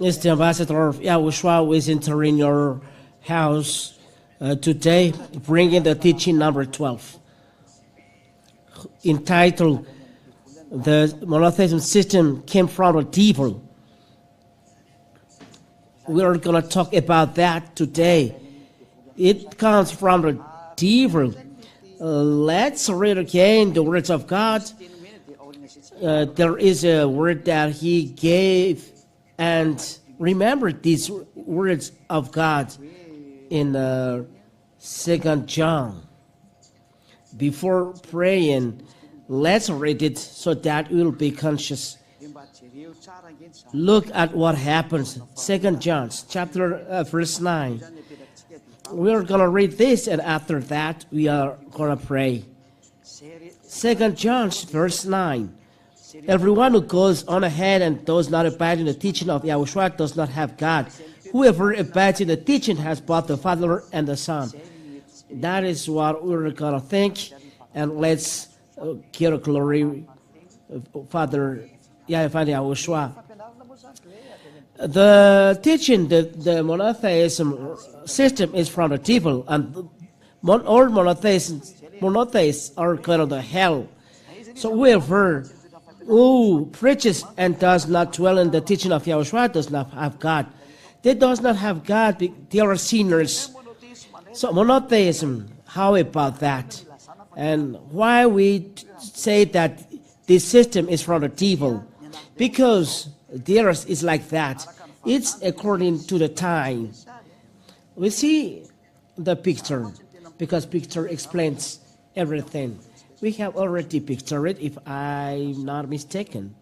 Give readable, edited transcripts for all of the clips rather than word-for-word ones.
It's the ambassador of YAHOSHUAH who is entering your house today, bringing the teaching number 12, entitled "The Monotheism System Came from the Devil." We are going to talk about that today. It comes from the devil. Let's read again the words of God. There is a word that he gave, and remember these words of God in 2 John. Before praying, let's read it so that we'll be conscious. Look at what happens. 2 John chapter verse 9. We're going to read this, and after that we are going to pray. 2 John verse 9. Everyone who goes on ahead and does not abide in the teaching of YAHOSHUAH does not have God. Whoever abides in the teaching has both the Father and the Son. That is what we're going to think, and let's give glory, Father YAHOSHUAH. The teaching, the monotheism system is from the devil, and all monotheists are going to hell. So whoever who preaches and does not dwell in the teaching of YAHOSHUAH does not have God. They does not have God, they are sinners. So monotheism, how about that? And why we say that this system is from the devil? Because theirs is like that. It's according to the time. We see the picture, because picture explains everything. We have already pictured it, if I'm not mistaken.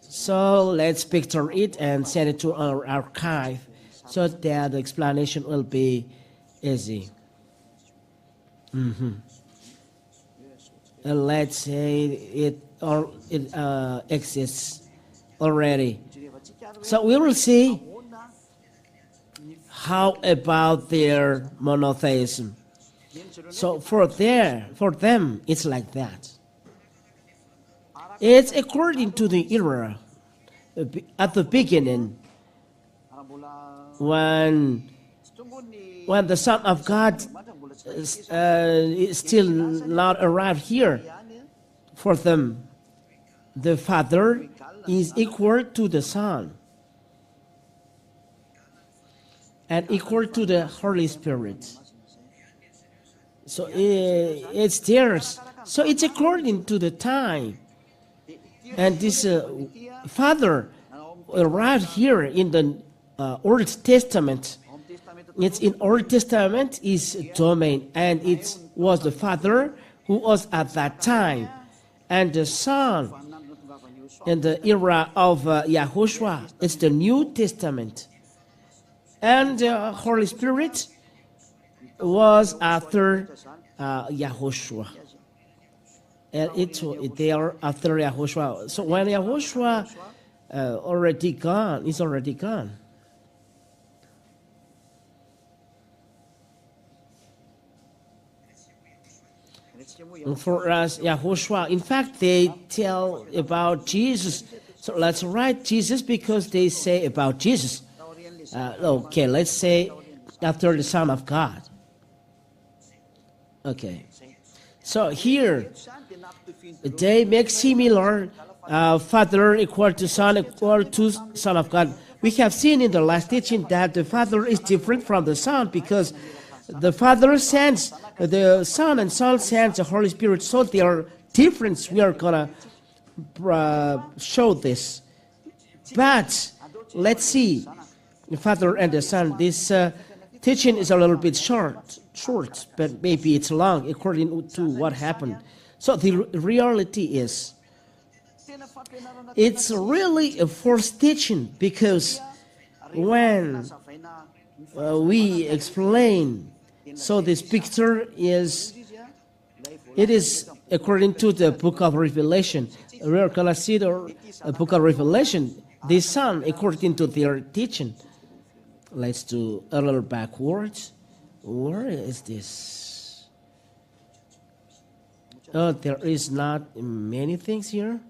So let's picture it and send it to our archive so that the explanation will be easy. And let's say it exists already. So we will see how about their monotheism. So for them, it's like that. It's according to the era. At the beginning, when the Son of God is still not arrived here, for them, the Father is equal to the Son and equal to the Holy Spirit. So it's theirs. So it's according to the time. And this Father arrived here in the Old Testament. It's in Old Testament is domain, and it was the Father who was at that time, and the Son in the era of YAHOSHUAH. It's the New Testament, and the Holy Spirit was after YAHOSHUAH. And they are after YAHOSHUAH. So when YAHOSHUAH already gone, is already gone. For us, YAHOSHUAH, in fact, they tell about Jesus. So let's write Jesus because they say about Jesus. Okay, let's say after the Son of God. Okay. So here, they make similar Father equal to Son equal to Son of God. We have seen in the last teaching that the Father is different from the Son because the Father sends the Son and Son sends the Holy Spirit. So they are different. We are going to show this. But let's see the Father and the Son. This teaching is a little bit short, but maybe it's long according to what happened. So the reality is, it's really a forced teaching because when we explain, so this picture is, it is according to the book of Revelation. We're going to see the book of Revelation, the Son, according to their teaching. Let's do a little backwards. Where is this? Oh, there is not many things here.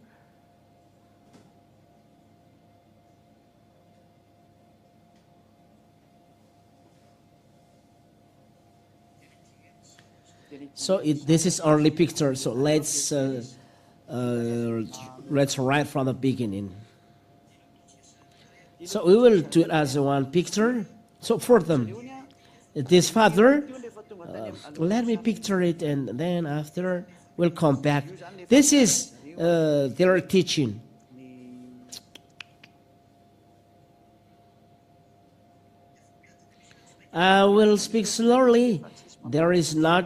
So this is only picture. So let's write from the beginning. So we will do it as one picture. So for them, this father, let me picture it, and then after we'll come back. This is their teaching. I will speak slowly. There is no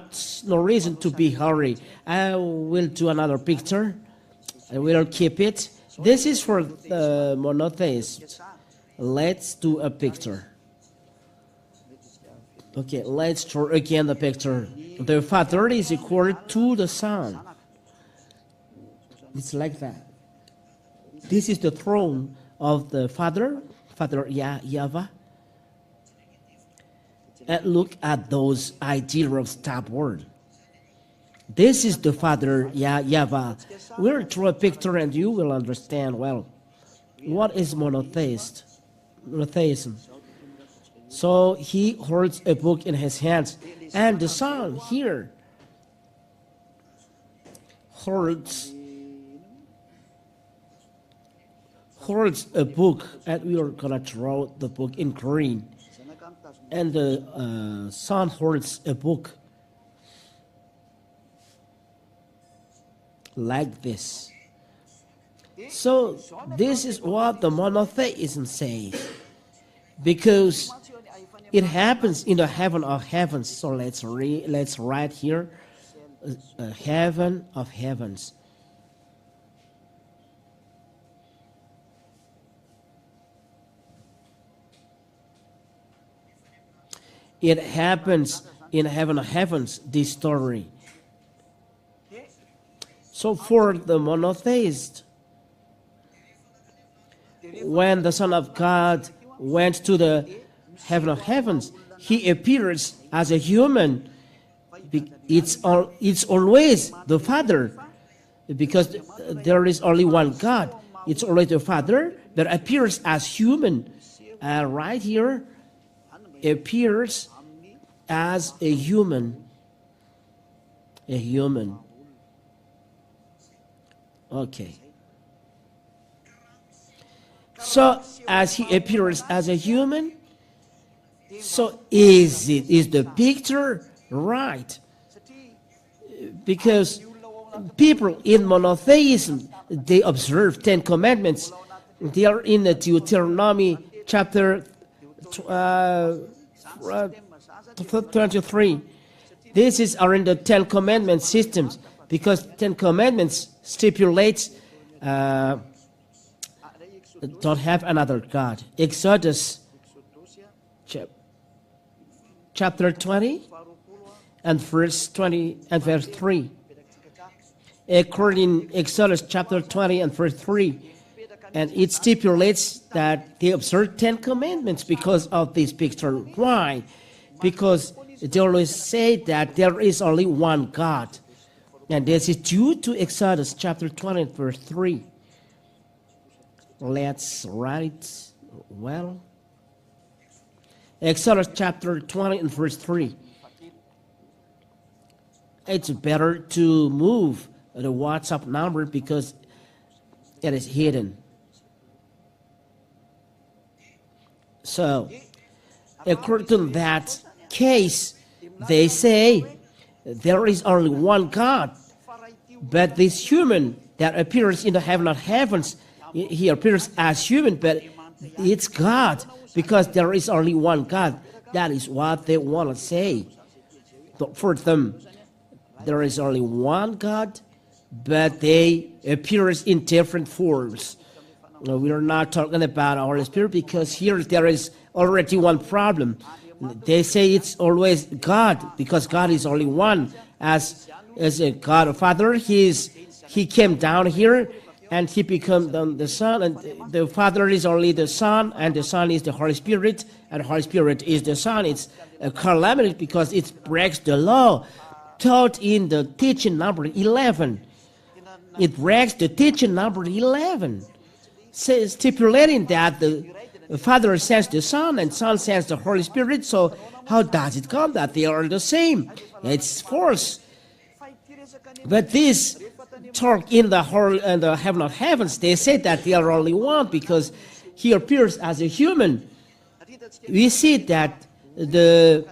reason to be hurry. I will do another picture. I will keep it. This is for the monotheists. Let's do a picture. Okay, let's draw again the picture. The Father is equal to the Son. It's like that. This is the throne of the Father Yahweh. And look at those ideas of stop word. This is the Father Yahweh. We'll draw a picture and you will understand well. What is monotheism? So he holds a book in his hands, and the Son here holds a book, and we are gonna draw the book in green. And the Son holds a book like this. So this is what the monotheism says, because it happens in the heaven of heavens. So let's write here, heaven of heavens. It happens in heaven of heavens, this story. So for the monotheist, when the Son of God went to the heaven of heavens, he appears as a human. It's always the Father, because there is only one God. It's always the Father that appears as human. Right here, appears as a human. A human. Okay. So as he appears as a human, so is the picture right? Because people in monotheism, they observe 10 commandments. They are in the Deuteronomy chapter 23. These are in the 10 commandment systems, because 10 commandments stipulates don't have another God. Exodus chapter 20 and verse 20 and verse 3. According Exodus chapter 20 and verse 3, and it stipulates that they observe 10 commandments because of this picture. Why? Because they always say that there is only one God. And this is due to Exodus chapter 20 and verse 3. Let's write well. Exodus chapter 20 and verse 3. It's better to move the WhatsApp number because it is hidden. So, according to that case, they say there is only one God, but this human that appears in the heaven of heavens, he appears as human, but it's God, because there is only one God. That is what they want to say. But for them, there is only one God, but they appear in different forms. We are not talking about our Holy Spirit, because here there is already one problem. They say it's always God, because God is only one. As a God Father, He came down here and He became the Son, and the Father is only the Son, and the Son is the Holy Spirit, and the Holy Spirit is the Son. It's a calamity because it breaks the law taught in the teaching number 11. It breaks the teaching number 11, stipulating that the Father sends the Son and Son sends the Holy Spirit. So how does it come that they are the same? It's false. But this talk in the whole and the heaven of heavens, they say that they are only one because he appears as a human. We see that the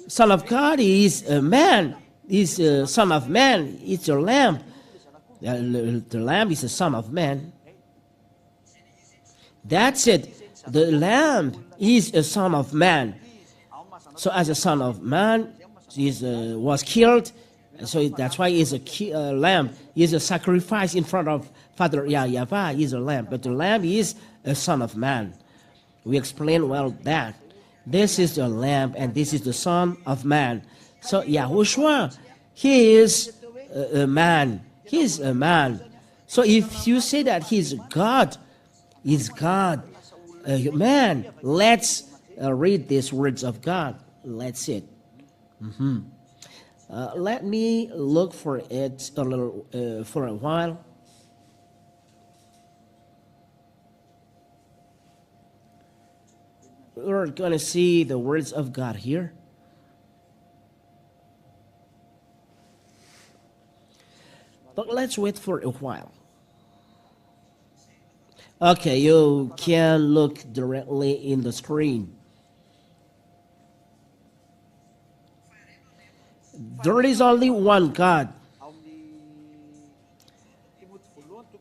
Son of God is a man, is a Son of Man, it's a lamb. The lamb is a Son of Man. That's it. The lamb is a Son of Man. So as a Son of Man, he was killed. So that's why he's a lamb. He's a sacrifice in front of Father Yahweh. He's a lamb. But the lamb is a Son of Man. We explain well that. This is the lamb and this is the Son of Man. So YAHOSHUAH, he is a man. He is a man. So if you say that he's God, a man, let's read these words of God. Let's see it. Let me look for it a little for a while. We're going to see the words of God here. But let's wait for a while. Okay, you can look directly in the screen. There is only one God.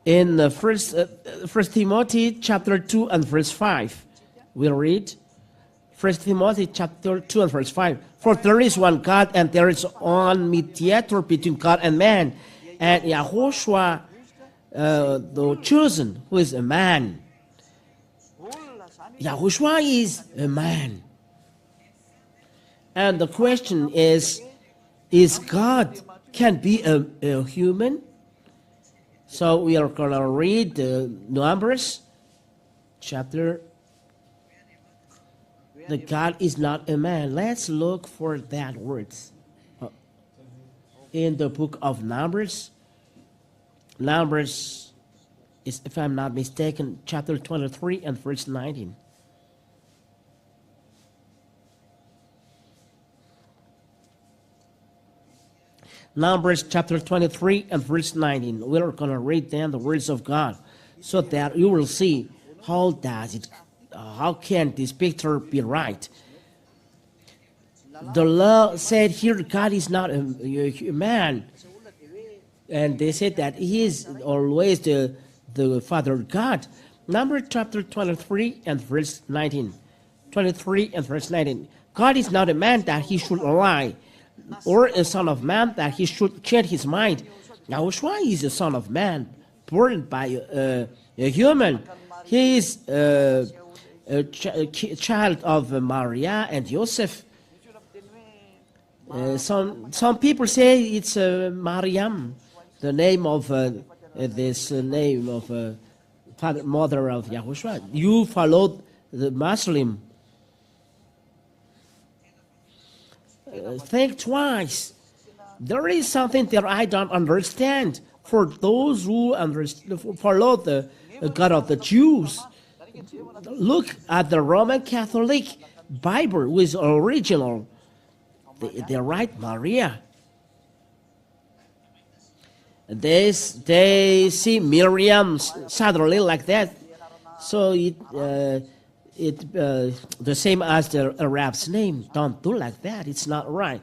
In the First Timothy chapter 2 and verse 5, we'll read. 1 Timothy chapter 2 and verse 5. For there is one God, and there is one mediator between God and man, and YAHOSHUAH, the chosen, who is a man. YAHOSHUAH is a man. And the question is God can be a human? So we are going to read the Numbers chapter. The God is not a man. Let's look for that words in the book of Numbers. Numbers is, if I'm not mistaken, chapter 23 and verse 19. Numbers chapter 23 and verse 19. We're going to read then the words of God so that you will see how can this picture be right. The law said here God is not a man. And they said that he is always the Father God. Numbers chapter 23 and verse 19. 23 and verse 19. God is not a man that he should lie, or a son of man that he should change his mind. YAHOSHUAH is a son of man, born by a human. He is a child of Maria and Joseph. Some people say it's Mariam, the name of this name of mother of YAHOSHUAH. You followed the Muslim. Think twice. There is something that I don't understand. For those who follow the God of the Jews, look at the Roman Catholic Bible, which is original. They write Maria. They see Miriam suddenly like that. So the same as the Arab's name. Don't do like that. It's not right.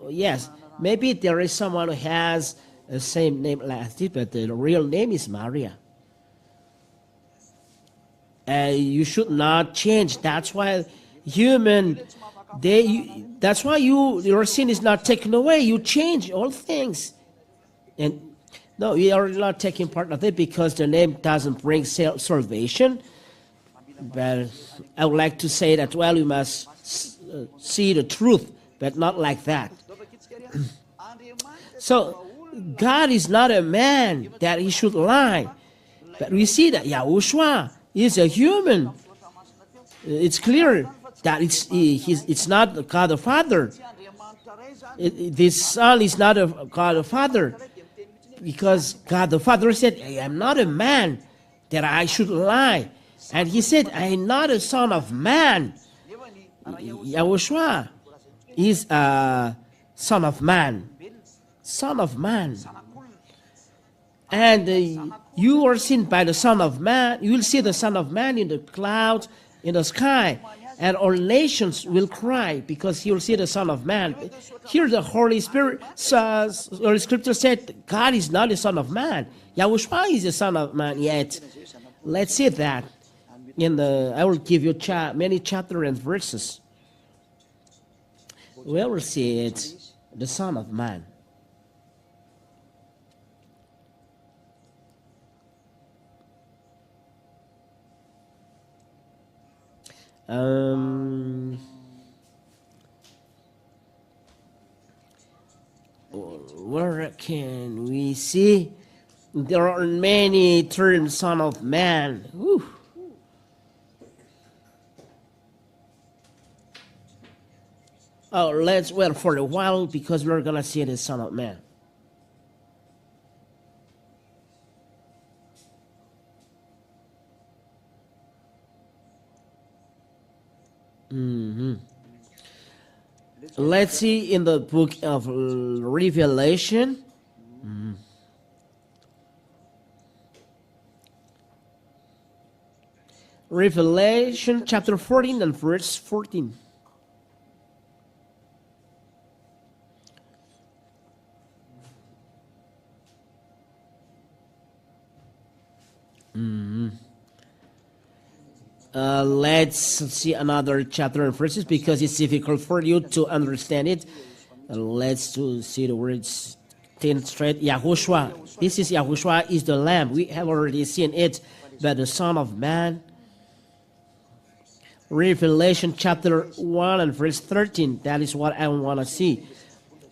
Yes, maybe there is someone who has the same name like this, but the real name is Maria. You should not change. That's why that's why your sin is not taken away. You change all things. And no, we are not taking part of it because the name doesn't bring salvation. But I would like to say that, well, you must see the truth, but not like that. So, God is not a man that he should lie. But we see that YAHOSHUAH is a human. It's clear that it's not God the Father. This Son is not a God the Father. Because God the Father said, I am not a man that I should lie. And he said, I am not a son of man. Yahushua is a son of man. Son of man. And you are seen by the Son of Man. You will see the Son of Man in the clouds, in the sky. And all nations will cry because he will see the Son of Man. Here the Holy Spirit, the scripture said, God is not the Son of Man. Yahushua is the Son of Man yet. Let's see that. I will give you many chapters and verses. We will see it, the Son of Man. Where can we see? There are many terms, Son of Man. Whew. Oh, let's wait for a while because we're going to see the Son of Man. Let's see in the book of Revelation. Revelation chapter 14 and verse 14. Let's see another chapter and verses because it's difficult for you to understand it. Let's see the words 10 straight. YAHOSHUAH. This is YAHOSHUAH is the Lamb. We have already seen it, but the Son of Man. Revelation chapter 1 and verse 13. That is what I want to see.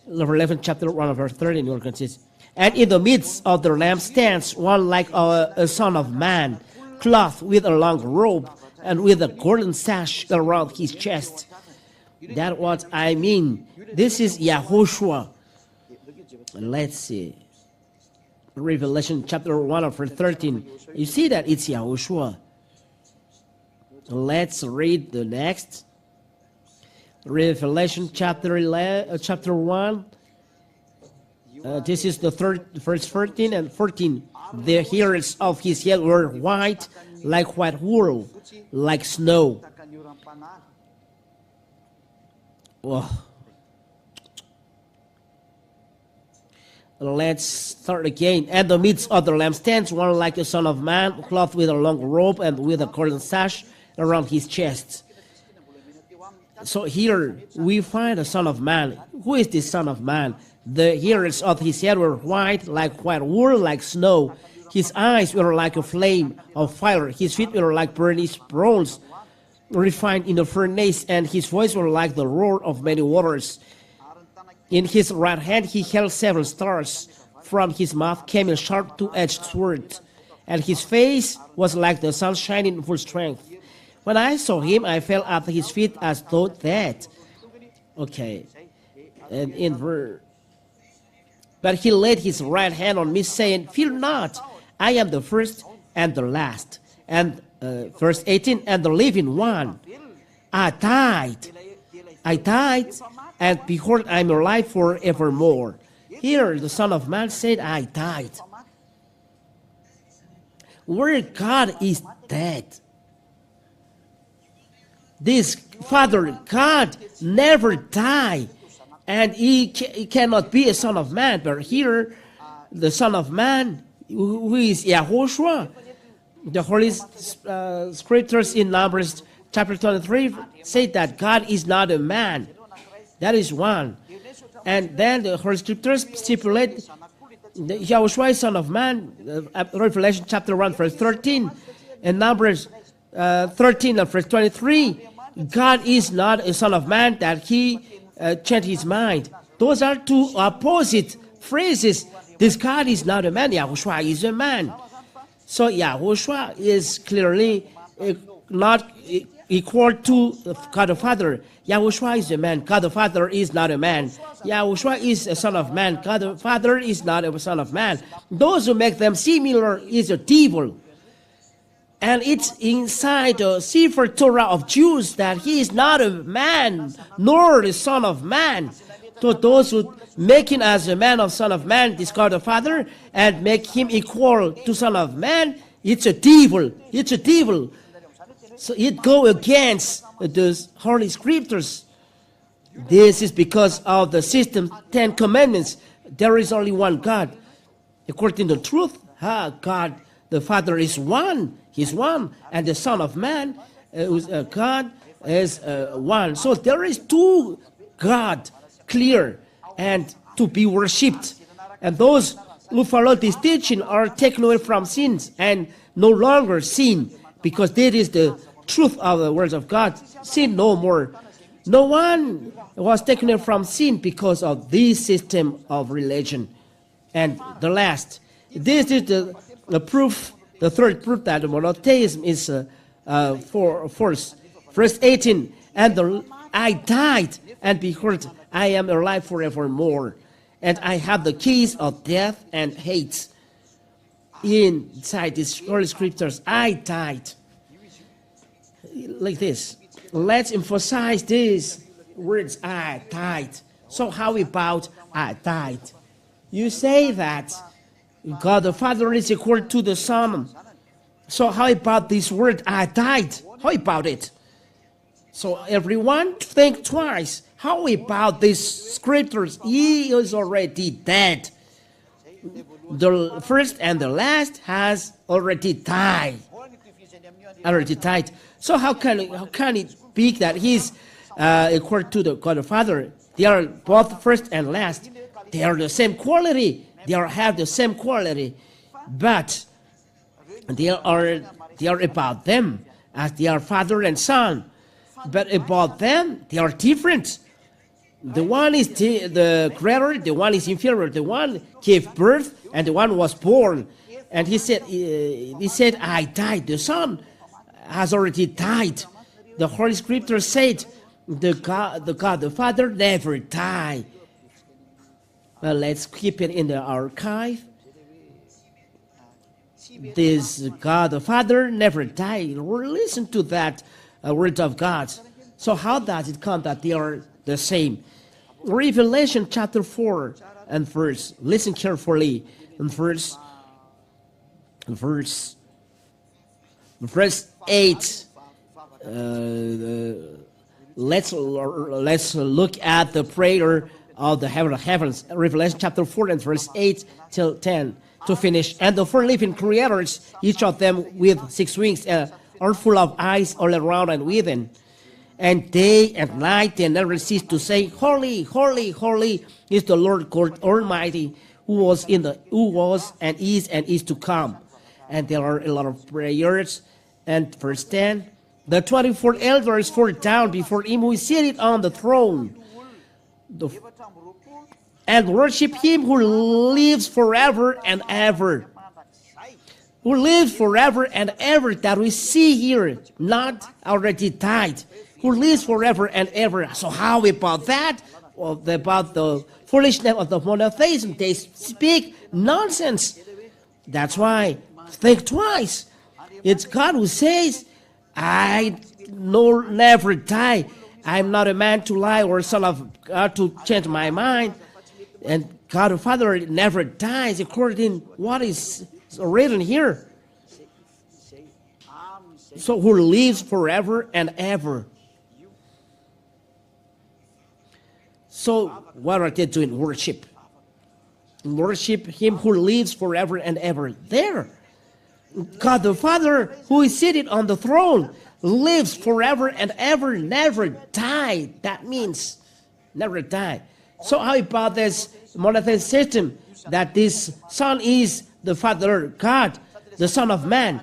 Revelation chapter 1 and verse 13. You can see. And in the midst of the Lamb stands one like a Son of Man, clothed with a long robe and with a golden sash around his chest. That's what I mean. This is YAHOSHUAH. Let's see. Revelation chapter 1 verse 13. You see that it's YAHOSHUAH. Let's read the next. Revelation chapter 1. This is the verse 13 and 14. The hairs of his head were white, like white wool, like snow. Oh. Let's start again. At the midst of the Lamb stands one like a Son of Man, clothed with a long robe and with a golden sash around his chest. So here we find a Son of Man. Who is this Son of Man? The hairs of his head were white, like white wool, like snow. His eyes were like a flame of fire. His feet were like burnished bronze, refined in the furnace, and his voice were like the roar of many waters. In his right hand he held 7 stars. From his mouth came a sharp two-edged sword, and his face was like the sun shining in full strength. When I saw him, I fell at his feet as though dead. Okay. And but he laid his right hand on me, saying, Fear not, I am the first and the last. And verse 18, and the living one. I died, and behold, I am alive forevermore. Here the Son of Man said, I died. Where God is dead. This Father God never died, and he cannot be a Son of Man. But here, the Son of Man, who is YAHOSHUAH, the Holy Scriptures in Numbers chapter 23 say that God is not a man. That is one. And then the Holy Scriptures stipulate the YAHOSHUAH is Son of Man, Revelation chapter 1 verse 13, and Numbers 13 and verse 23, God is not a Son of Man that he changed his mind. Those are two opposite phrases. This God is not a man, YAHOSHUAH is a man. So YAHOSHUAH is clearly not equal to God the Father. YAHOSHUAH is a man. God the Father is not a man. YAHOSHUAH is a Son of Man. God the Father is not a Son of Man. Those who make them similar is a devil. And it's inside the Sefer Torah of Jews that he is not a man, nor the son of man. So those who make him as a man of son of man discard the Father and make him equal to son of man, it's a devil. It's a devil. So it go against the Holy Scriptures. This is because of the system 10 commandments. There is only one God. According to the truth, God, the Father is one. He's one. And the Son of Man, God, is one. So there is two God, clear, and to be worshipped. And those who follow this teaching are taken away from sins and no longer sin, because that is the truth of the words of God. Sin no more. No one was taken away from sin because of this system of religion. And the last, this is the proof, the third proof that monotheism is false. Verse 18, I died, and behold, I am alive forevermore, and I have the keys of death and hate. Inside these Holy Scriptures, I died. Like this. Let's emphasize these words, I died. So how about I died? You say that God the Father is equal to the Son. So how about this word, I died? How about it? So everyone think twice. How about these scriptures? He is already dead. The first and the last has already died. So how can it be that he's equal to the God the Father? They are both first and last. They are the same quality. They have the same quality, but they are about them as they are Father and Son. But about them, they are different. The one is the greater, the one is inferior. The one gave birth, and the one was born. And he said, I died. The Son has already died. The Holy Scripture said, the God the Father never died. Well, let's keep it in the archive. This God the Father never died. Listen to that word of God. So how does it come that they are the same? Revelation chapter 4 and verse. Listen carefully. And verse 8. Let's look at the prayer of the heaven of heavens. Revelation chapter 4 and verse 8 till 10 to finish. And the four living creators, each of them with 6 wings, are full of eyes all around and within. And day and night they never cease to say, Holy, holy, holy is the Lord God Almighty, who was and is to come. And there are a lot of prayers. And verse 10, the 24 elders fall down before him who is seated on the throne, and worship him who lives forever and ever. Who lives forever and ever, that we see here, not already died. Who lives forever and ever. So how about that? Well, about the foolishness of the monotheism. They speak nonsense. That's why, think twice. It's God who says, I never die. I'm not a man to lie or son of God to change my mind. And God the Father never dies according to what is written here. So who lives forever and ever. So what are they doing? Worship. Worship him who lives forever and ever. There. God the Father, who is seated on the throne, lives forever and ever, never die. That means never die. So how about this monotheistic system that this Son is the Father God, the Son of Man?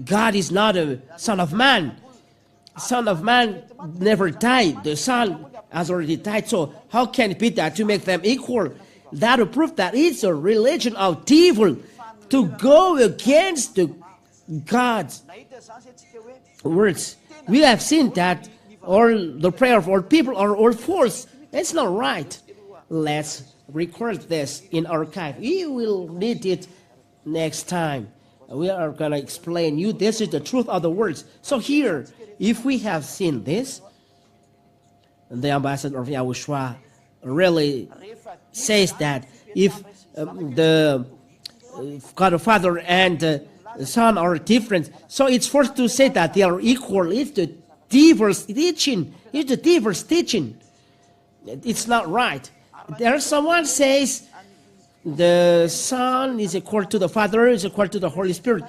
God is not a Son of Man. Son of Man never died. The Son has already died. So how can it be that to make them equal? That will prove that it's a religion of devil to go against the God's words. We have seen that all the prayer of all people are all false. It's not right. Let's record this in archive. We will need it next time. We are going to explain you. This is the truth of the words. So here, if we have seen this, the ambassador of YAHOSHUAH really says that if the God the Father and the Son are different, so it's forced to say that they are equal. It's the diverse teaching. It's the diverse teaching. It's not right. There someone says the Son is equal to the Father, is equal to the Holy Spirit.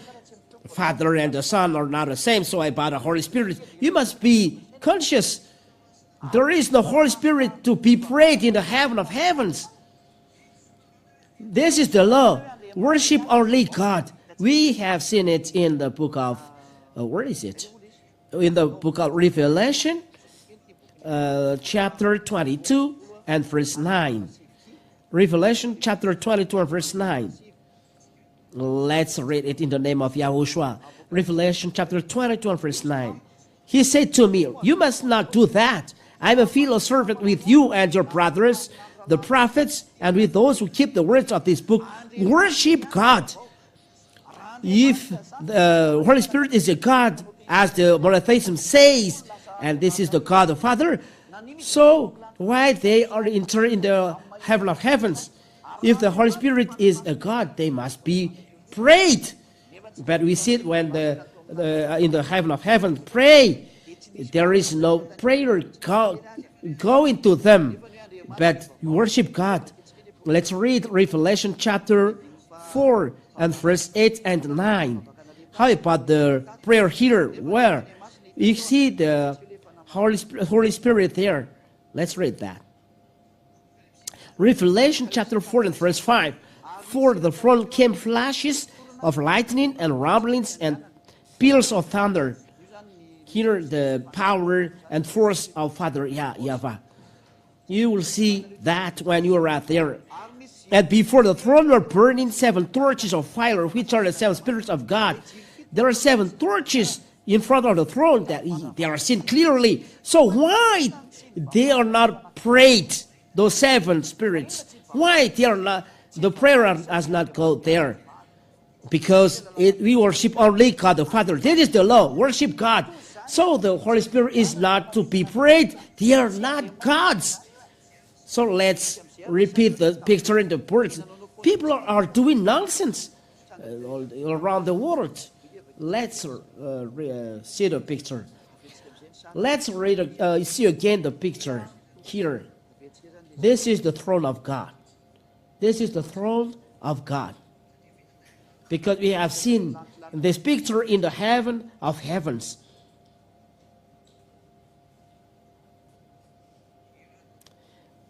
The Father and the Son are not the same, so about the Holy Spirit, you must be conscious. There is no Holy Spirit to be prayed in the heaven of heavens. This is the law. Worship only God. We have seen it in the book of, where is it? In the book of Revelation, chapter 22 and verse 9. Revelation chapter 22 and verse 9. Let's read it in the name of YAHOSHUAH. Revelation chapter 22 and verse 9. He said to me, you must not do that. I am a fellow servant with you and your brothers, the prophets, and with those who keep the words of this book. Worship God. If the Holy Spirit is a God, as the MONOTHEISM says, and this is the God the Father, so why they are entered in the heaven of heavens? If the Holy Spirit is a God, they must be prayed. But we see it when in the heaven of heaven pray, there is no prayer going to them, but worship God. Let's read Revelation chapter 4 and verse 8 and 9. How about the prayer here? Where you see the Holy Spirit there. Let's read that. Revelation chapter 4 and verse 5. For the throne came flashes of lightning and rumblings and peals of thunder. Here the power and force of Father Yahweh. You will see that when you are out there. And before the throne were burning 7 torches of fire, which are the 7 spirits of God. There are 7 torches in front of the throne that they are seen clearly. So why they are not prayed, those 7 spirits? Why they are not, the prayer does not go there? Because we worship only God the Father. This is the law, worship God. So the Holy Spirit is not to be prayed. They are not gods. So let's repeat the picture in the words. People are doing nonsense all around the world. Let's see the picture. Let's see again the picture here. This is the throne of God. This is the throne of God. Because we have seen this picture in the heaven of heavens.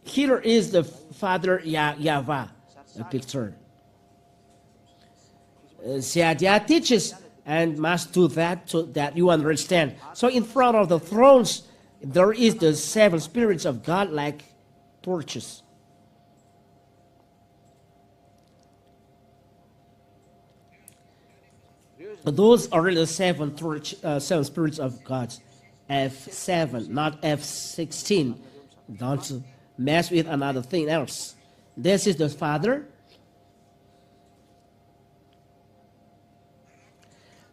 Here is the Father Yahweh, a picture. Ziadia teaches and must do that so that you understand. So in front of the thrones, there is the 7 spirits of God like torches. Those are the 7 spirits of God. F7, not F16. Don't mess with another thing else. This is the Father.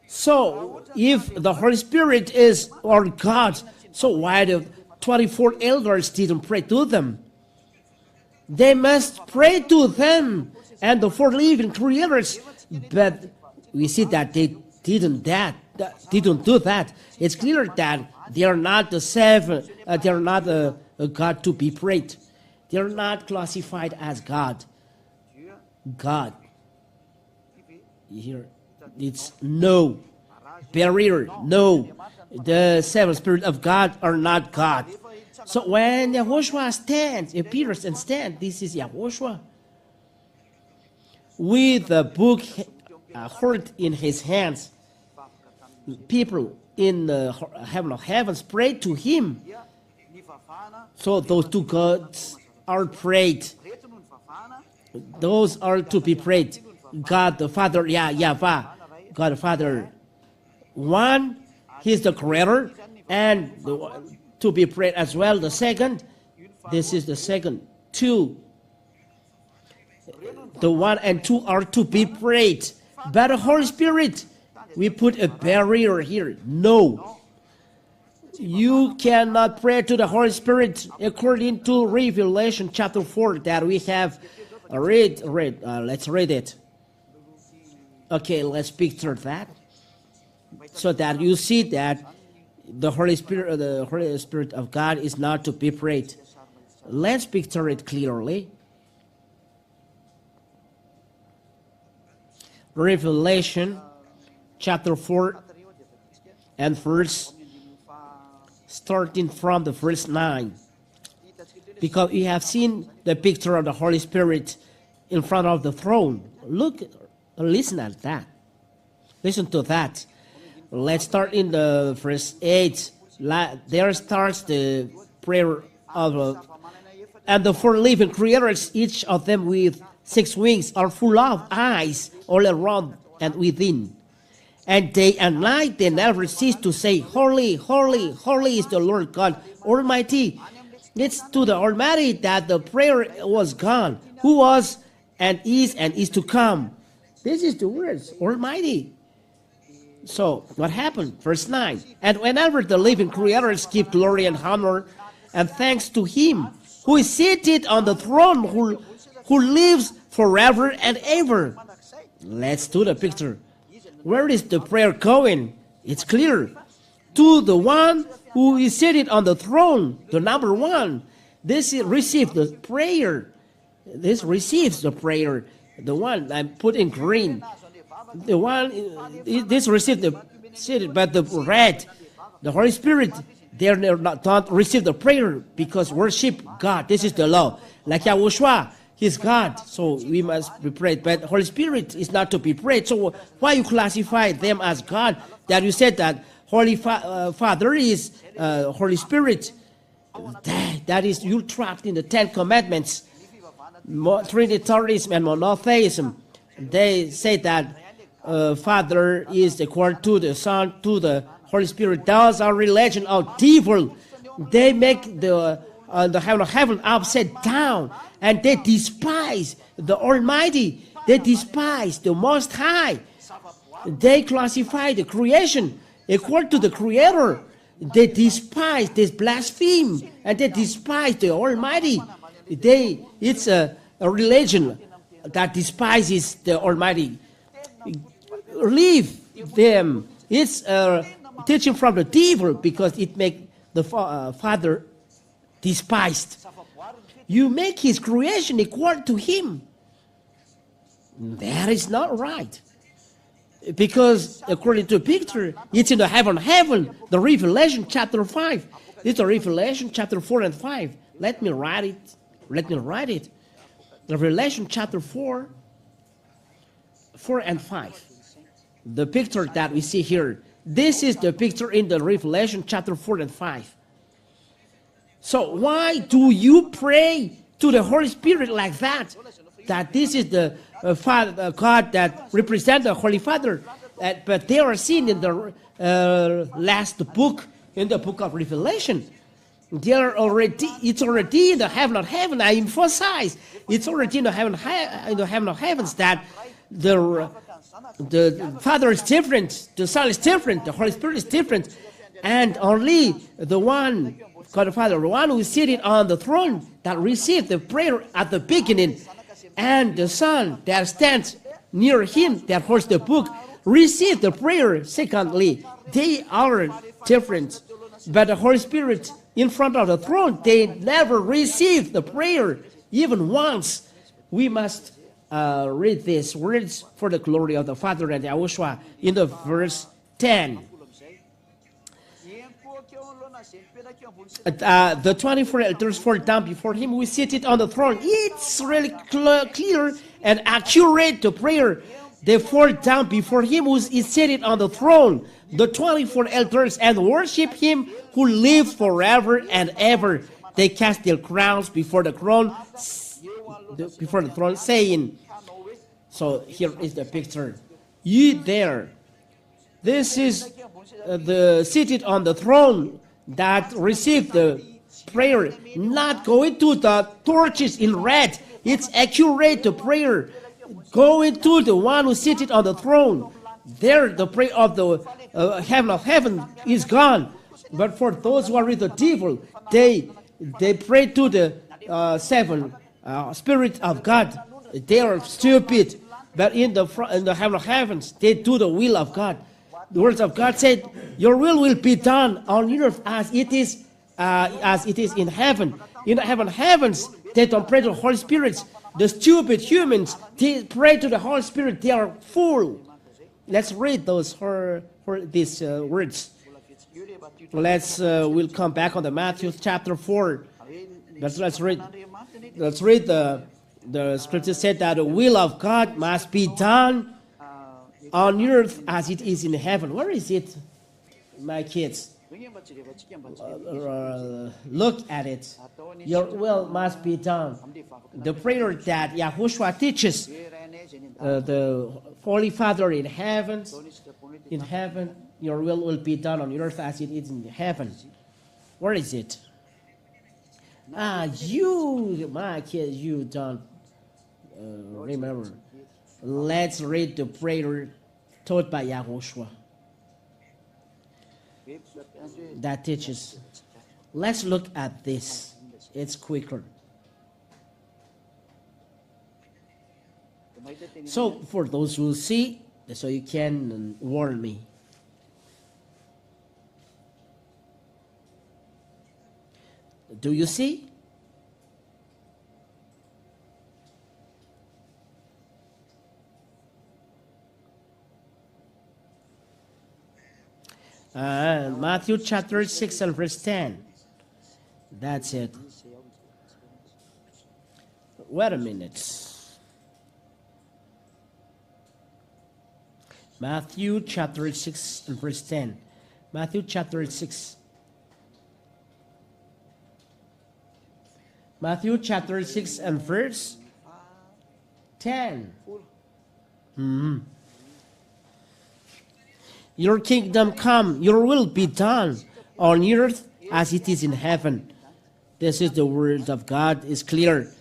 So, if the Holy Spirit is our God, so why the 24 elders didn't pray to them? They must pray to them and the 4 living creators. But we see that they didn't do that. It's clear that they are not the 7. They are not a God to be prayed. They are not classified as God. God. Here, it's no barrier. No, the 7 spirits of God are not God. So when YAHOSHUAH stands, appears and stands, this is YAHOSHUAH. With the book held in his hands, people in the heaven of heavens prayed to him. So those 2 gods are prayed. Those are to be prayed. God the Father, Yahweh, God the Father. One, He's the creator, and to be prayed as well. The second, this is the second. 2, the 1 and 2 are to be prayed. But the Holy Spirit, we put a barrier here. No. You cannot pray to the Holy Spirit according to Revelation chapter 4 that we have read. Let's read it. Okay, let's picture that. So that you see that the Holy Spirit of God is not to be prayed. Let's picture it clearly. Revelation chapter 4 and verse starting from the verse 9. Because we have seen the picture of the Holy Spirit in front of the throne. Look, listen at that. Listen to that. Let's start in the verse 8. There starts the prayer of and the four living creatures, each of them with 6 wings, are full of eyes all around and within. And day and night they never cease to say, Holy, holy, holy is the Lord God Almighty. It's to the Almighty that the prayer was gone, who was and is to come. This is the words, Almighty. So, what happened? Verse 9. And whenever the living creators give glory and honor and thanks to Him who is seated on the throne, who lives forever and ever. Let's do the picture. Where is the prayer going? It's clear. To the one who is seated on the throne, the number one. This receives the prayer. This receives the prayer. The one I put in green. The one, this received the seated, but the red, the Holy Spirit, they're not don't receive the prayer because worship God. This is the law. Like YAHOSHUAH, He's God, so we must be prayed. But Holy Spirit is not to be prayed. So why you classify them as God? That you said that Holy Father is Holy Spirit. That is, you trapped in the 10 Commandments. Trinitarianism and monotheism. They say that Father is equal to the Son, to the Holy Spirit. Those are religion of devil. They make the heaven upside down, and they despise the Almighty. They despise the Most High. They classify the creation equal to the Creator. They despise, they blaspheme, and they despise the Almighty. It's a religion that despises the Almighty. Leave them. It's teaching from the devil because it makes the Father despised. You make His creation equal to Him. That is not right. Because according to the picture, it's in the heaven, the Revelation chapter 5. It's the Revelation chapter 4 and 5. Let me write it. The Revelation chapter 4 and 5. The picture that we see here. This is the picture in the Revelation chapter 4 and 5. So why do you pray to the Holy Spirit like that? That this is the Father, God that represents the Holy Father. But they are seen in the last book, in the book of Revelation. It's already in the heaven of heaven. I emphasize, it's already in the heaven of heavens that the Father is different, the Son is different, the Holy Spirit is different, and only the one, God the Father, the one who is seated on the throne that received the prayer at the beginning, and the Son that stands near Him that holds the book, received the prayer. Secondly, they are different, but the Holy Spirit in front of the throne, they never received the prayer even once. We must read these words for the glory of the Father and YAHOSHUAH in the verse 10. The 24 elders fall down before Him who is seated on the throne. It's really clear and accurate, the prayer. They fall down before Him who is seated on the throne, the 24 elders, and worship Him who lives forever and ever. They cast their crowns before the throne, saying, so here is the picture. Ye there. This is the seated on the throne that received the prayer, not going to the torches in red. It's accurate, the prayer. going to the one who seated on the throne. There, the prayer of the heaven of heaven is gone. But for those who are with the devil, they pray to the seven Spirit of God. They are stupid. But in the heaven of heavens, they do the will of God. The words of God said, "Your will be done on earth as it is in heaven." In the heavens, they don't pray to the Holy Spirit. The stupid humans, they pray to the Holy Spirit. They are fool. Let's read these words. We'll come back on the Matthew chapter 4. Let's read the scripture said that the will of God must be done on earth as it is in heaven. Where is it, my kids? Look at it. Your will must be done. The prayer that YAHOSHUAH teaches, the Holy Father in heaven, your will be done on earth as it is in heaven. Where is it? You, my kids, you don't remember. Let's read the prayer taught by YAHOSHUAH that teaches. Let's look at this. It's quicker. So for those who see, so you can warn me. Do you see? Matthew chapter 6 and verse 10. That's it. Wait a minute. Matthew chapter 6 and verse 10. Matthew chapter 6. Matthew chapter 6 and verse 10. Your kingdom come, your will be done on earth as it is in heaven. This is the word of God, is clear.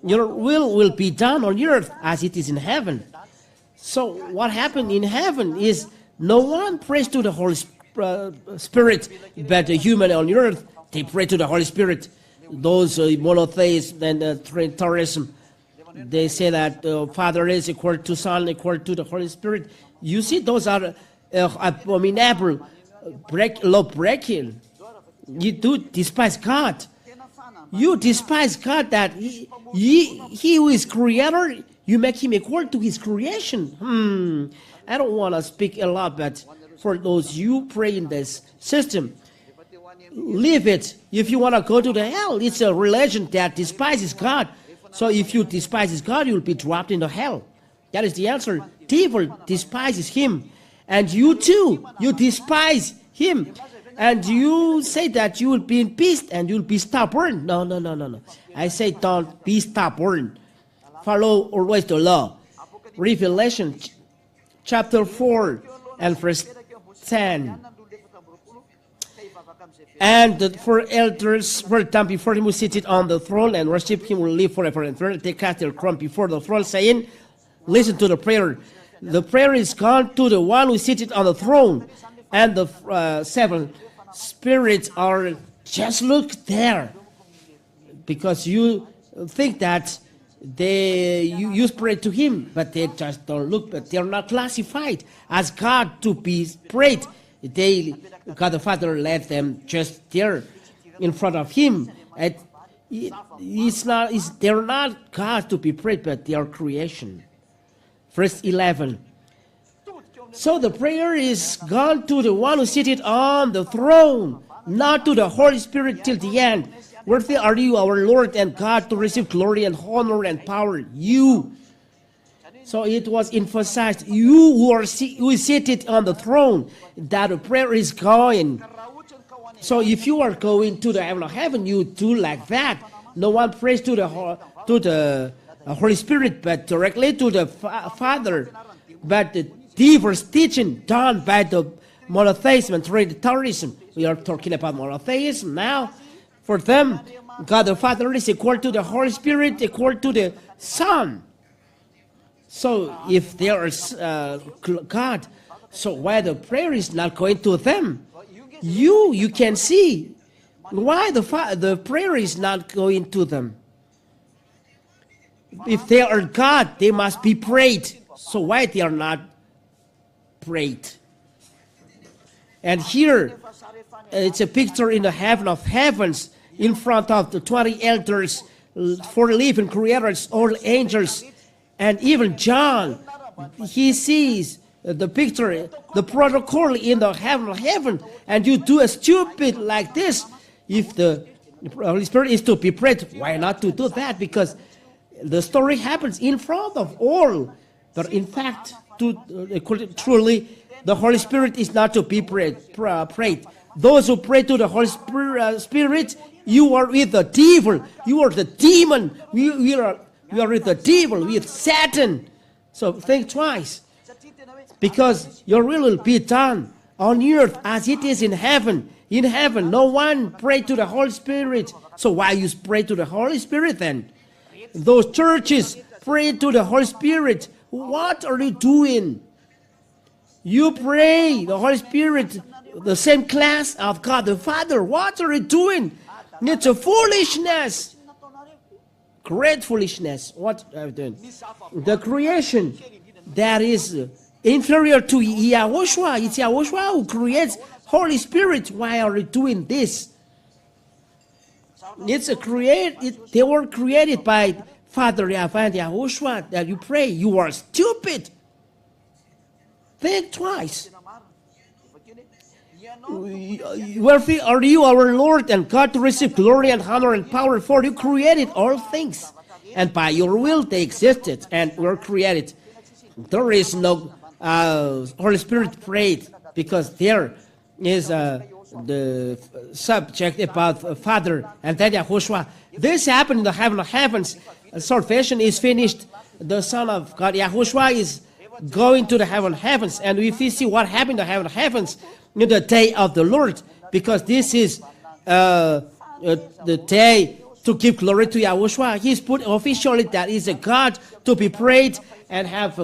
Your will be done on earth as it is in heaven. So what happened in heaven is no one prays to the Holy Spirit, but the human on earth, they pray to the Holy Spirit. Those monotheists and Trinitarianism, they say that the Father is equal to Son, equal to the Holy Spirit. You see, those are abominable, law breaking. You do despise God. You despise God that he who is creator, you make him equal to his creation. I don't want to speak a lot, but for those you pray in this system, leave it. If you want to go to the hell, it's a religion that despises God. So if you despise God, you'll be dropped into hell. That is the answer. Devil despises him. And you too, you despise him. And you say that you will be in peace and you'll be stubborn. No. I say don't be stubborn. Follow always the law. Revelation chapter 4 and verse 10. And the four elders were down before him who seated on the throne and worship him will live forever and ever. They cast their crown before the throne, saying, listen to the prayer. The prayer is gone to the one who is seated on the throne. And the seven spirits are just look there. Because you think that you pray to him, but they just don't look, but they are not classified as God to be prayed. God the Father let them just there in front of him. They're not God to be prayed, but they are creation. Verse 11. So the prayer is gone to the one who is seated on the throne, not to the Holy Spirit till the end. Worthy are you, our Lord and God, to receive glory and honor and power. You. So it was emphasized, you who is seated on the throne, that the prayer is going. So if you are going to the heaven of heaven, you do like that. No one prays to the Holy Spirit, but directly to the Father. But the diverse teaching done by the monotheism and Trinitarianism. We are talking about monotheism now. For them, God the Father is equal to the Holy Spirit, equal to the Son. So if there is God, so why the prayer is not going to them? You can see why the prayer is not going to them. If they are God, they must be prayed. So why they are not prayed? And here, it's a picture in the heaven of heavens in front of the 20 elders, 4 living creators, all angels, and even John. He sees the picture, the protocol in the heaven of heaven, and you do a stupid like this. If the Holy Spirit is to be prayed, why not to do that? Because the story happens in front of all. But in fact, truly, the Holy Spirit is not to be prayed. Those who pray to the Holy Spirit, you are with the devil. You are the demon. We are with the devil, with Satan. So think twice. Because your will will be done on earth as it is in heaven. In heaven, no one pray to the Holy Spirit. So why you pray to the Holy Spirit then? Those churches pray to the Holy Spirit. What are you doing? You pray the Holy Spirit, the same class of God the Father. What are you doing? It's a foolishness. Great foolishness. What are you doing? The creation that is inferior to YAHOSHUAH. It's YAHOSHUAH who creates Holy Spirit. Why are you doing this? They were created by Father Yahweh and YAHOSHUAH that you pray. You are stupid. Think twice. Worthy are you, our Lord and God, to receive glory and honor and power, for you created all things, and by your will they existed and were created. There is no Holy Spirit prayed, because there is the subject about Father and then YAHOSHUAH. This happened in the heaven of heavens. Salvation is finished. The Son of God, YAHOSHUAH, is going to the heaven of heavens. And if we see what happened in the heaven of heavens in the day of the Lord, because this is the day to give glory to YAHOSHUAH. He's put officially that is a God to be prayed and have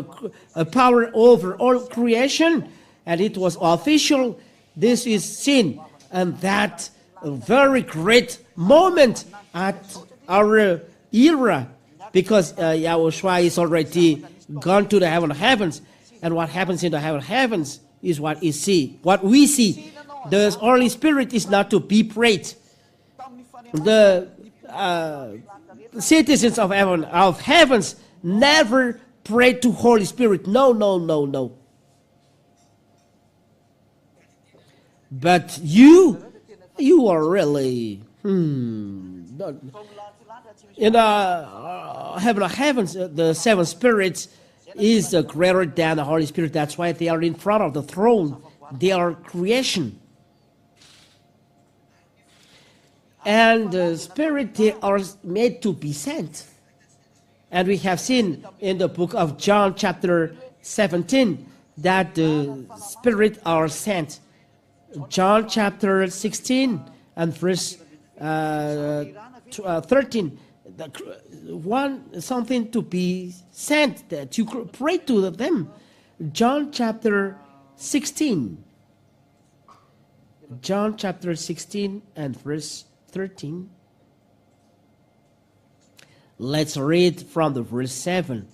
a power over all creation. And it was official. This is seen, and that a very great moment at our era, because YAHOSHUAH is already gone to the heaven of heavens, and what happens in the heaven of heavens is what we see. The Holy Spirit is not to be prayed. The citizens of heavens never pray to Holy Spirit. No, no, no, no. But you are really in the heaven of heavens. The seven spirits is greater than the Holy Spirit. That's why they are in front of the throne. They are creation. And the spirit, they are made to be sent. And we have seen in the book of John chapter 17 that the spirit are sent. John chapter 16 and verse 13. Something to be sent, that you pray to them. John chapter 16. John chapter 16 and verse 13. Let's read from the verse 7.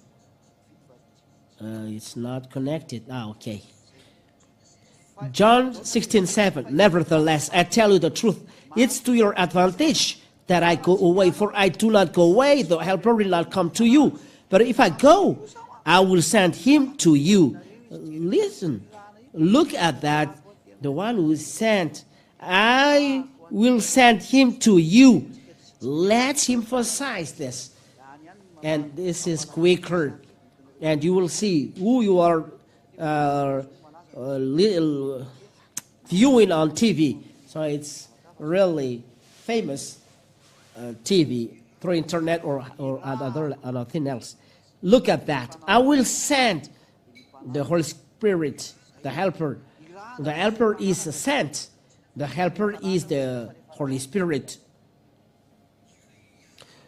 It's not connected. Okay. John 16:7. Nevertheless, I tell you the truth. It's to your advantage that I go away, for I do not go away, the helper will not come to you. But if I go, I will send him to you. Listen, look at that. The one who is sent, I will send him to you. Let's emphasize this. And this is quicker. And you will see who you are viewing on TV. So it's really famous TV through internet or anything else. Look at that. I will send the Holy Spirit, the helper. The helper is sent. The helper is the Holy Spirit.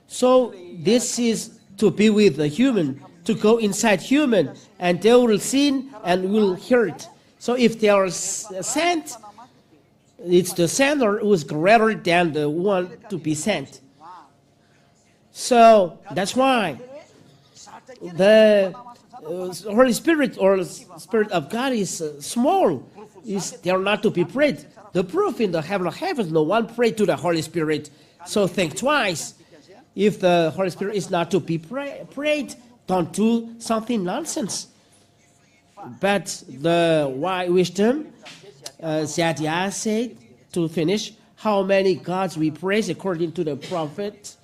So this is to be with the human to go inside human, and they will sin and will hurt. So if they are sent, it's the sender who is greater than the one to be sent. So that's why the Holy Spirit or Spirit of God is small. They are not to be prayed. The proof in the heaven of heavens, no one prayed to the Holy Spirit. So think twice. If the Holy Spirit is not to be prayed, don't do something nonsense. But the wise wisdom, Yahoshuah said, to finish, how many gods we praise according to the prophet?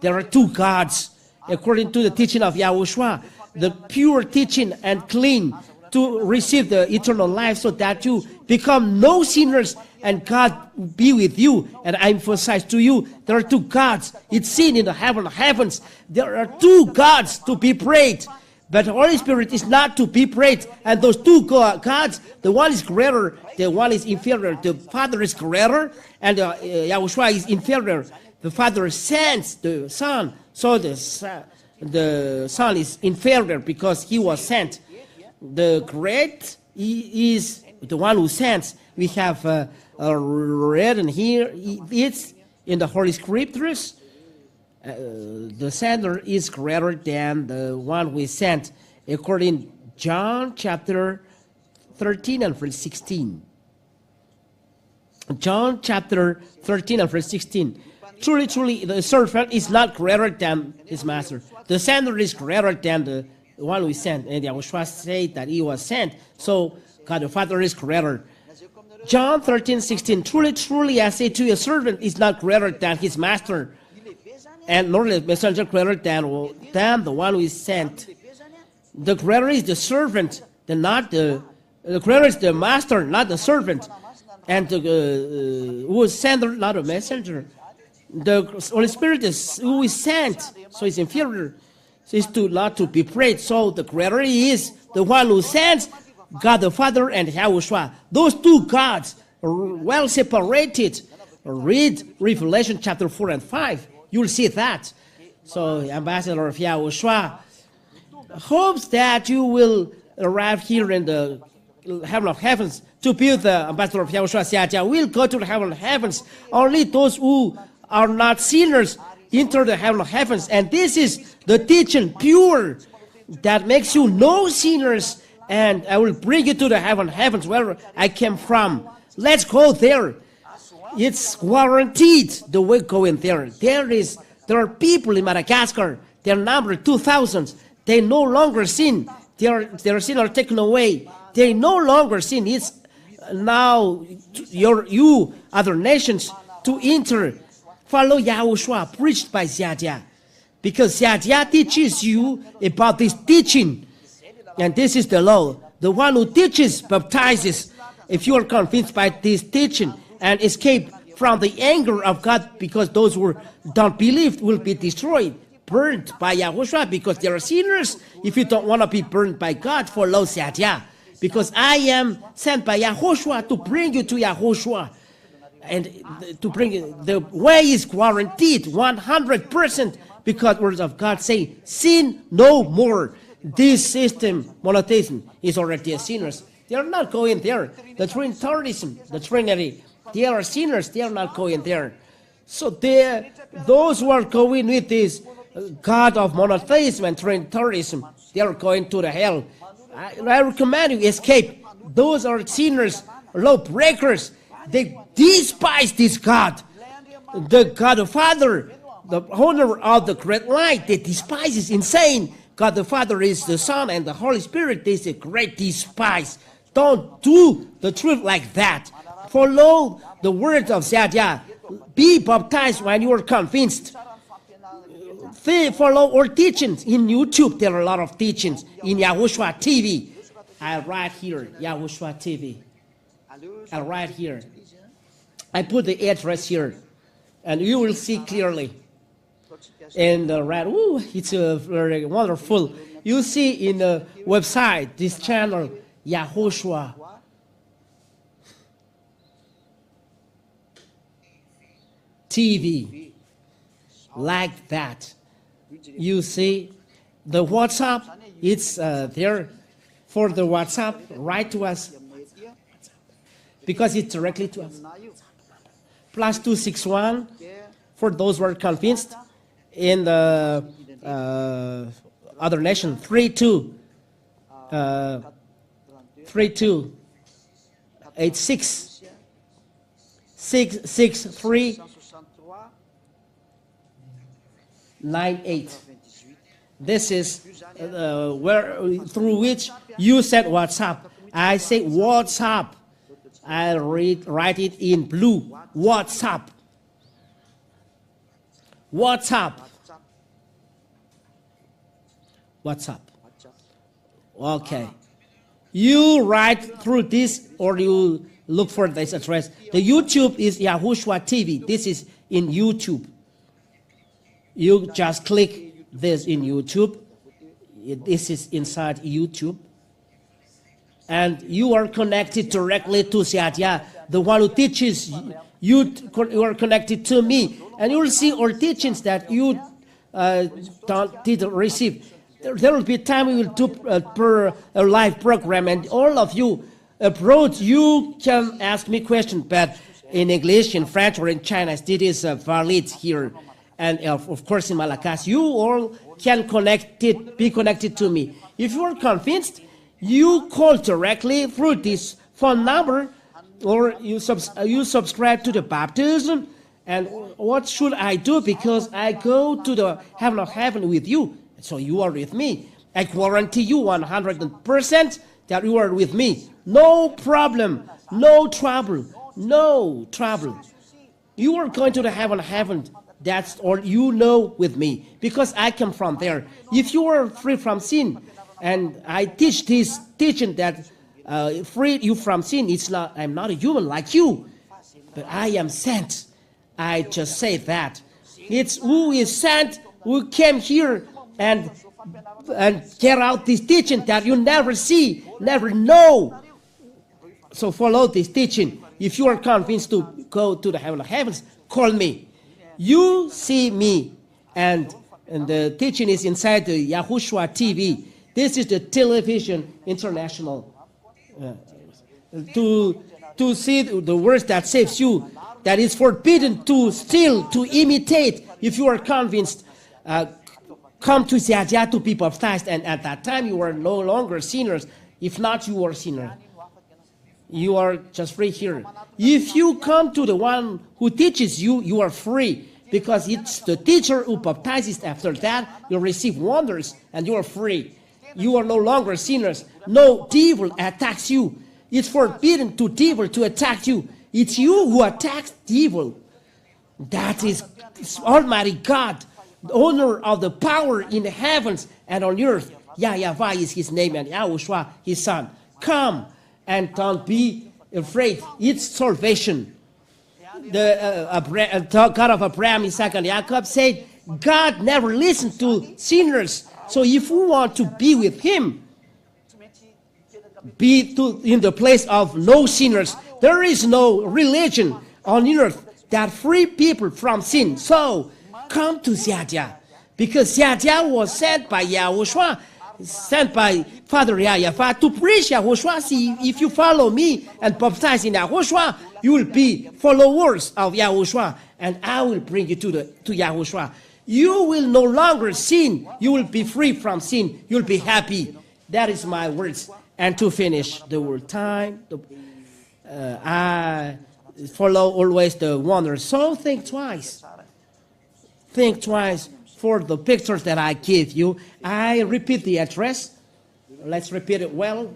There are two gods, according to the teaching of Yahushua, the pure teaching and clean to receive the eternal life so that you become no sinners and God be with you. And I emphasize to you, there are two gods. It's seen in the heaven of heavens. There are two gods to be prayed. But the Holy Spirit is not to be prayed. And those two gods, the one is greater, the one is inferior. The Father is greater, and Yahushua is inferior. The Father sends the Son, so the Son is inferior because he was sent. The great is the one who sends. We have read and here it's in the Holy Scriptures. The sender is greater than the one we sent, according John chapter 13 and verse 16. John chapter 13 and verse 16. Truly, truly, the servant is not greater than his master. The sender is greater than the one we sent. And Yahushua said that he was sent. So God the Father is greater. John 13, 16. Truly, truly, I say to you, a servant is not greater than his master, and nor the messenger greater than the one who is sent. The greater is the servant, the greater is the master, not the servant. And who is sent, not a messenger. The Holy Spirit is who is sent, so it's inferior. So it's not to be prayed. So the greater is the one who sends, God the Father and Yahushua. Those two gods are well separated. Read Revelation chapter 4 and 5. You'll see that. So Ambassador of Yahushua hopes that you will arrive here in the heaven of heavens to be the Ambassador of Yahushua. Will go to the heaven of heavens. Only those who are not sinners enter the heaven of heavens. And this is the teaching pure that makes you no sinners. And I will bring you to the heaven of heavens where I came from. Let's go there. It's guaranteed the way going there. There are people in Madagascar. Their number 2,000. They no longer sin. Their sin are taken away. They no longer sin. It's now you other nations to enter. Follow Yahushua preached by Yahya, because Yahya teaches you about this teaching, and this is the law. The one who teaches baptizes. If you are convinced by this teaching and escape from the anger of God, because those who don't believe will be destroyed, burned by Yahushua, because they are sinners. If you don't want to be burned by God, follow Yahya, because I am sent by Yahushua to bring you to Yahushua. And to bring it, the way is guaranteed 100%, because words of God say, sin no more. This system, monotheism, is already a sinners. They are not going there. The Trinitarianism, the Trinity, they are sinners. They are not going there. So those who are going with this God of monotheism and Trinitarianism, they are going to the hell. I recommend you escape. Those are sinners, lawbreakers. They despise this God, the God the Father, the owner of the great light. They despise is insane. God the Father is the Son, and the Holy Spirit is a great despise. Don't do the truth like that. Follow the words of Yahya. Be baptized when you are convinced. Follow our teachings in YouTube. There are a lot of teachings in Yahushua TV. I write here, Yahushua TV. I write here. I put the address here, and you will see clearly. And right, it's very wonderful. You see in the website, this channel, YAHOSHUAH. TV, like that. You see, The WhatsApp, it's there for the WhatsApp. Write to us because it's directly to us. +261 for those who are convinced. In the other nation, 3286 663 98. This is through which you said WhatsApp. I say WhatsApp. I write it in blue. WhatsApp. WhatsApp. WhatsApp. Okay. You write through this or you look for this address. The YouTube is YAHOSHUAH TV. This is in YouTube. You just click this in YouTube. This is inside YouTube. And you are connected directly to Siatia, the one who teaches you are connected to me. And you will see our teachings that you didn't receive. There will be time we will do a live program, and all of you abroad, you can ask me questions, but in English, in French, or in Chinese, it is valid here. And of course in Malagasy, you all can be connected to me. If you are convinced, you call directly through this phone number, or you subscribe to the baptism. And what should I do? Because I go to the heaven of heaven with you. So you are with me. I guarantee you 100% that you are with me. No problem, no trouble, no trouble. You are going to the heaven of heaven. That's all you know with me, because I come from there. If you are free from sin, and I teach this teaching that free you from sin, I'm not a human like you, but I am sent. I just say that. It's who is sent, who came here and get out this teaching that you never see, never know. So follow this teaching. If you are convinced to go to the heaven of heavens, call me. You see me, and the teaching is inside the YAHOSHUAH TV. This is the television international. To see the words that saves you, that is forbidden to steal, to imitate. If you are convinced, come to Siatia to be baptized, and at that time you are no longer sinners. If not, you are sinner. You are just free here. If you come to the one who teaches you, you are free, because it's the teacher who baptizes. After that, you receive wonders, and you are free. You are no longer sinners. No devil attacks you. It's forbidden to devil to attack you. It's you who attacks devil. That is Almighty God, the owner of the power in the heavens and on earth. Yahweh is his name, and YAHOSHUAH his son. Come and don't be afraid. It's salvation. The God of Abraham, Isaac, and Jacob said, God never listened to sinners. So if you want to be with him, be in the place of no sinners. There is no religion on earth that free people from sin. So come to Siatia, because Siatia was sent by YAHOSHUAH, sent by Father Yahweh to preach YAHOSHUAH. See, if you follow me and baptize in YAHOSHUAH, you will be followers of YAHOSHUAH, and I will bring you to YAHOSHUAH. You will no longer sin. You will be free from sin. You'll be happy. That is my words. And to finish the word time, I follow always the wonders. So think twice. Think twice for the pictures that I give you. I repeat the address. Let's repeat it well.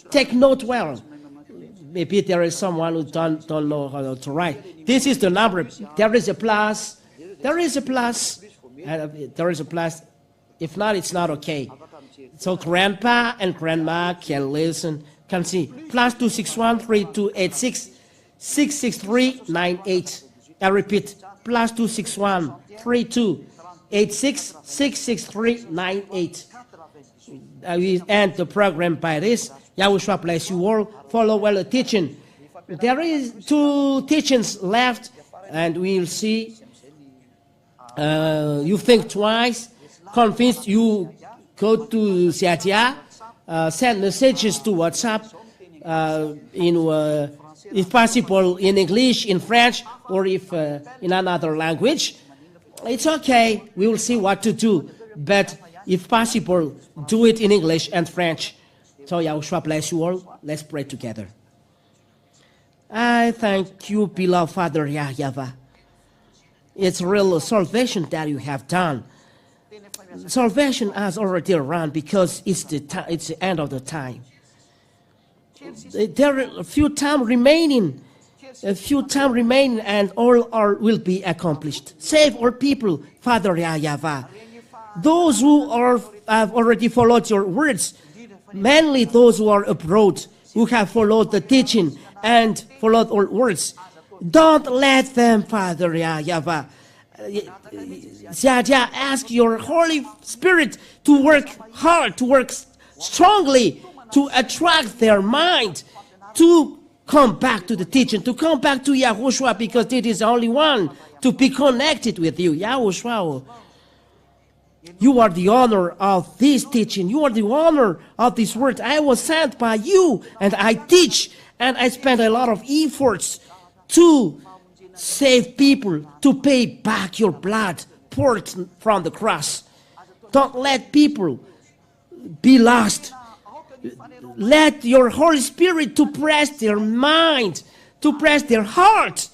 Take note well. Maybe there is someone who don't know how to write. This is the number. There is a plus. There is a plus. There is a plus. If not, it's not okay. So grandpa and grandma can listen, can see. +261 3286 66398. I repeat, +261 3286 66398. We end the program by this. YAHOSHUAH bless you all. Follow well the teaching. There is 2 teachings left, and we'll see. You think twice. convinced, you go to Xiajia, send messages to WhatsApp, if possible in English, in French, or if in another language. It's okay. We will see what to do. But if possible, do it in English and French. So Yahushua bless you all. Let's pray together. I thank you, beloved Father Yahweh. It's real salvation that you have done. Salvation has already run because it's the end of the time. There are a few time remaining, and all will be accomplished. Save our people, Father Yahweh. Those who have already followed your words, mainly those who are abroad, who have followed the teaching and followed our words. Don't let them, Father Yahweh. Ask your Holy Spirit to work hard, to work strongly, to attract their mind, to come back to the teaching, to come back to Yahushua, because it is the only one to be connected with you. Yahushua, you are the owner of this teaching. You are the owner of this word. I was sent by you, and I teach, and I spend a lot of efforts to save people, to pay back your blood poured from the cross. Don't let people be lost. Let your Holy Spirit to press their mind, to press their heart,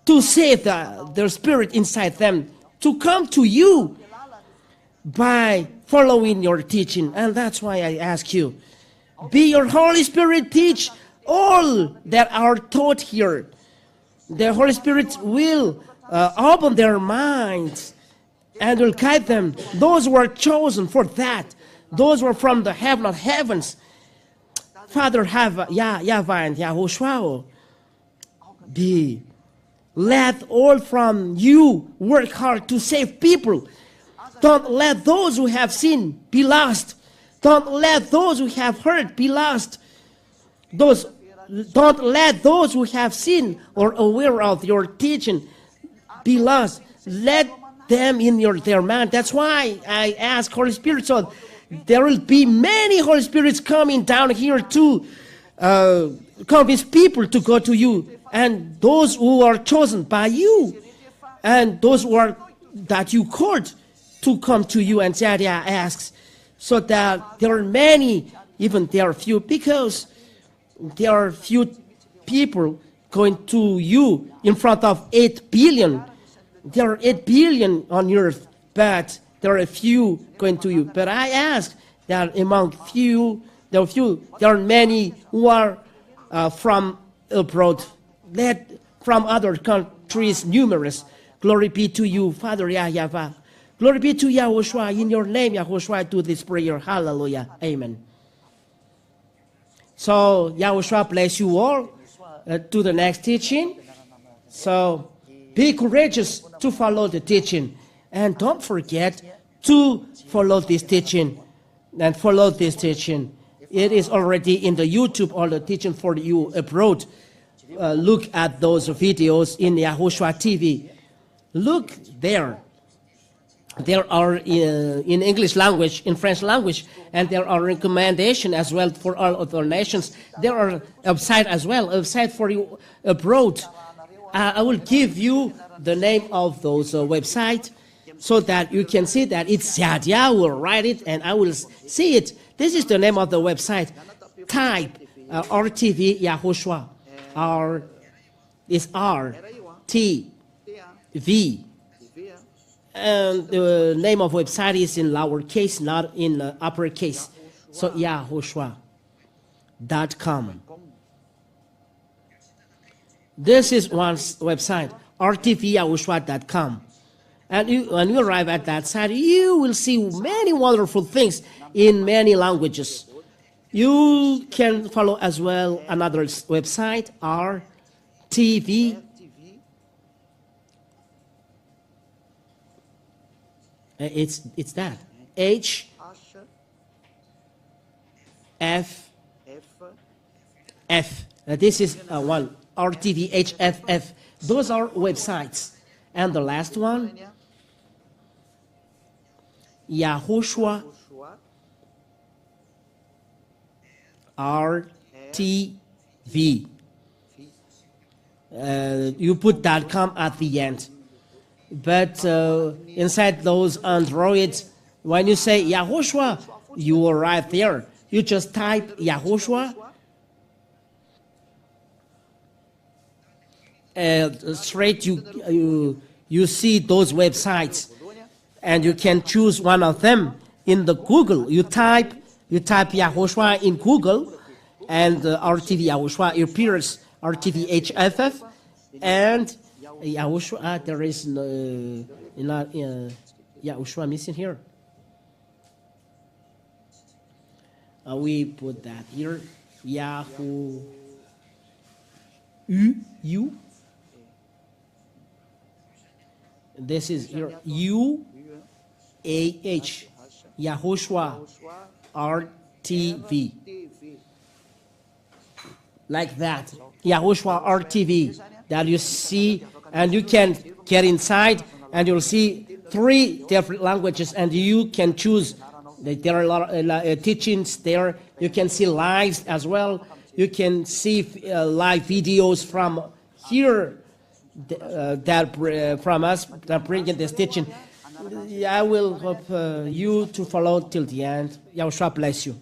to save their spirit inside them, to come to you by following your teaching. And that's why I ask you, be your Holy Spirit, teach all that are taught here. The Holy Spirit will open their minds and will guide them. Those who are chosen for that, those who are from the heaven of heavens. Father, Yahweh and Yahushua, be let all from you work hard to save people. Don't let those who have sinned be lost. Don't let those who have heard be lost. Don't let those who have sinned or aware of your teaching be lost. Let them in their mind. That's why I ask Holy Spirit, so there will be many Holy Spirits coming down here to convince people to go to you, and those who are chosen by you, and those who are that you called to come to you. And Zadia asks, so that there are many, even there are few, because there are few people going to you in front of 8 billion. There are 8 billion on earth, but there are a few going to you. But I ask that among there are many who are from abroad, from other countries, numerous. Glory be to you, Father Yahweh. Glory be to Yahushua. In your name, Yahushua, I do this prayer. Hallelujah. Amen. So, Yahushua bless you all to the next teaching. So, be courageous to follow the teaching. And don't forget to follow this teaching. And follow this teaching. It is already in the YouTube, all the teaching for you abroad. Look at those videos in Yahushua TV. Look there. There are in English language, in French language, and there are recommendations as well for all other nations. There are website as well, a website for you abroad. I will give you the name of those websites so that you can see that it's Yadia. I will write it and I will see it. This is the name of the website. Type RTV Yahushua. Is RTV. And the name of website is in lowercase, not in uppercase. So YAHOSHUAH.com. This is one website, rtvyahushua.com. And when you arrive at that site, you will see many wonderful things in many languages. You can follow as well another website, RTV. It's that. HFF. This is one. RTVHFF. Those are websites. And the last one, YAHOSHUAH RTV. You put .com at the end. But inside those Androids, when you say YAHOSHUAH, you are right there. You just type YAHOSHUAH, straight you see those websites, and you can choose one of them in the Google. You type YAHOSHUAH in Google, and RTV YAHOSHUAH appears, RTV HFF, and YAHOSHUAH. There is no YAHOSHUAH missing here. We put that here. Yahoo. U. This is here. UAH. YAHOSHUAH RTV. Like that. YAHOSHUAH RTV. That you see, and you can get inside, and you'll see 3 different languages, and you can choose. There are a lot of teachings there. You can see lives as well. You can see live videos from here from us that bring in this teaching. I will hope you to follow till the end. YAHOSHUAH bless you.